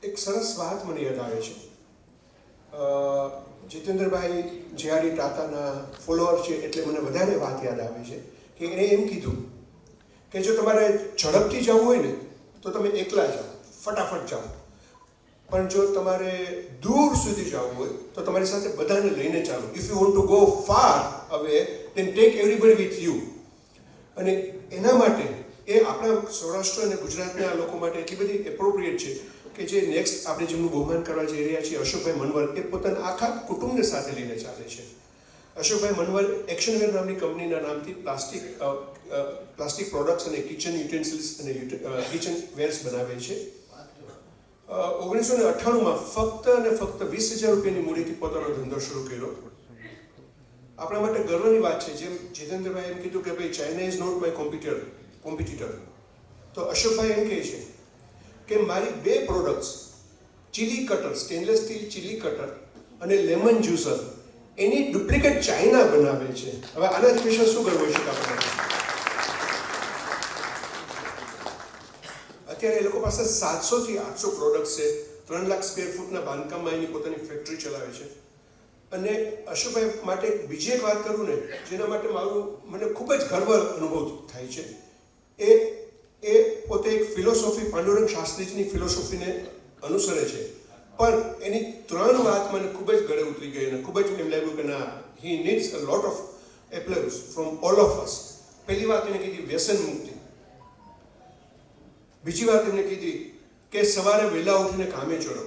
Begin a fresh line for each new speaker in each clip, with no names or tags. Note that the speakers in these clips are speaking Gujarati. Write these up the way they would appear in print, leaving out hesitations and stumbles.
એક સરસ વાત મને યાદ આવે છે. જીતેન્દ્રભાઈ JRD ટાટાના ફોલોઅર છે એટલે મને વધારે વાત યાદ આવે છે કે એણે એમ કીધું કે જો તમારે ઝડપથી જવું હોય ને તો તમે એકલા જાઓ, ફટાફટ જાઓ. પણ જો તમારે દૂર સુધી જવું હોય તો તમારી સાથે બધાને લઈને ચાલો. If you want to go far away than tech everybody with you. અને એના માટે એ આપણા સૌરાષ્ટ્ર અને ગુજરાતના લોકો માટે એટલી બધી એપ્રોપ્રિએટ છે કે જે નેક્સ્ટ આપણે જેમનું બહુમાન કરવા જઈ રહ્યા છીએ, અશોકભાઈ મનવર, એ પોતાના આખા કુટુંબને સાથે લઈને ચાલે છે. અશોકભાઈ મનવર એક્શનવેર નામની કંપનીના નામથી પ્લાસ્ટિક પ્રોડક્ટ્સ અને કિચન યુટેન્સિલ્સ અને કિચન વેર્સ બનાવે છે. 1998માં ફક્ત અને ફક્ત 20,000 રૂપિયાની મૂડીથી પોતાનો ધંધો શરૂ કર્યો. આપણા માટે ગર્વની વાત છે. જેમ જીતેન્દ્રભાઈ એમ કીધું કે ભાઈ China is not my competitor, તો અશોકભાઈ એમ કહે છે કે મારી 2 products, chili cutter, stainless steel chili cutter અને લેમન જ્યુસર, એની ડુપ્લિકેટ ચાઇના બનાવે છે. હવે આના સ્પેશિયલ શું કરવું હોય છે આપણે? અત્યારે એ લોકો પાસે 700 થી 800 પ્રોડક્ટ્સ છે. 3 લાખ સ્ક્વેર ફૂટના બાંધકામમાં એની પોતાની ફેક્ટરી ચલાવે છે. અને અશોકભાઈ માટે બીજી એક વાત કરું ને, જેના માટે મને ખૂબ જ ગર્વ અનુભવ થાય છે, એ પોતે એક ફિલોસોફી, પાંડુરંગ શાસ્ત્રીજીની ફિલોસોફીને અનુસરે છે. પણ એની 3 વાત મને ખૂબ જ ગળે ઉતરી ગઈ અને ખૂબ જ એમ લાગ્યું કે ના, he needs a lot of applause from all of us. પહેલી વાત એને કીધી વ્યસન મુક્તિ. બીજી વાત એમને કીધી કે સવારે વહેલા ઉઠીને કામે ચડો.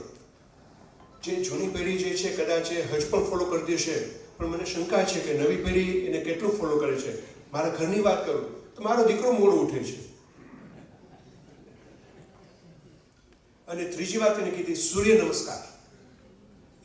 જે જૂની પેઢી જે છે કદાચ એ હજ પણ ફોલો કરી દેશે, પણ મને શંકા છે કે નવી પેઢી એને કેટલું ફોલો કરે છે. મારા ઘરની વાત કરું તો મારો દીકરો મોડો ઉઠે છે. અને ત્રીજી વાત એને કીધી સૂર્ય નમસ્કાર,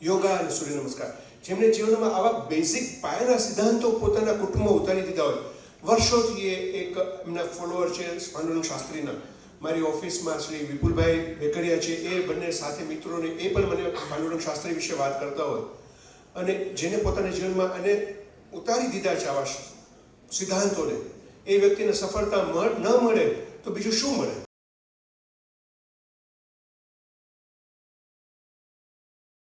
યોગા અને સૂર્ય નમસ્કાર. જેમને જીવનમાં આવા બેઝિક પાયાના સિદ્ધાંતો પોતાના કુટુંબમાં ઉતારી દીધા હોય. વર્ષોથી એક એમના ફોલોઅર છે પાંડુરંગ શાસ્ત્રીના. મારી ઓફિસમાં શ્રી વિપુલભાઈ વેકરિયા છે, એ બંને સાથે મિત્રોને એ પણ મને પાંડુરંગ શાસ્ત્રી વિશે વાત કરતા હોય. અને જેને પોતાના જીવનમાં અને ઉતારી દીધા છે આવા સિદ્ધાંતોને, એ વ્યક્તિને સફળતા ન મળે તો બીજું શું મળે?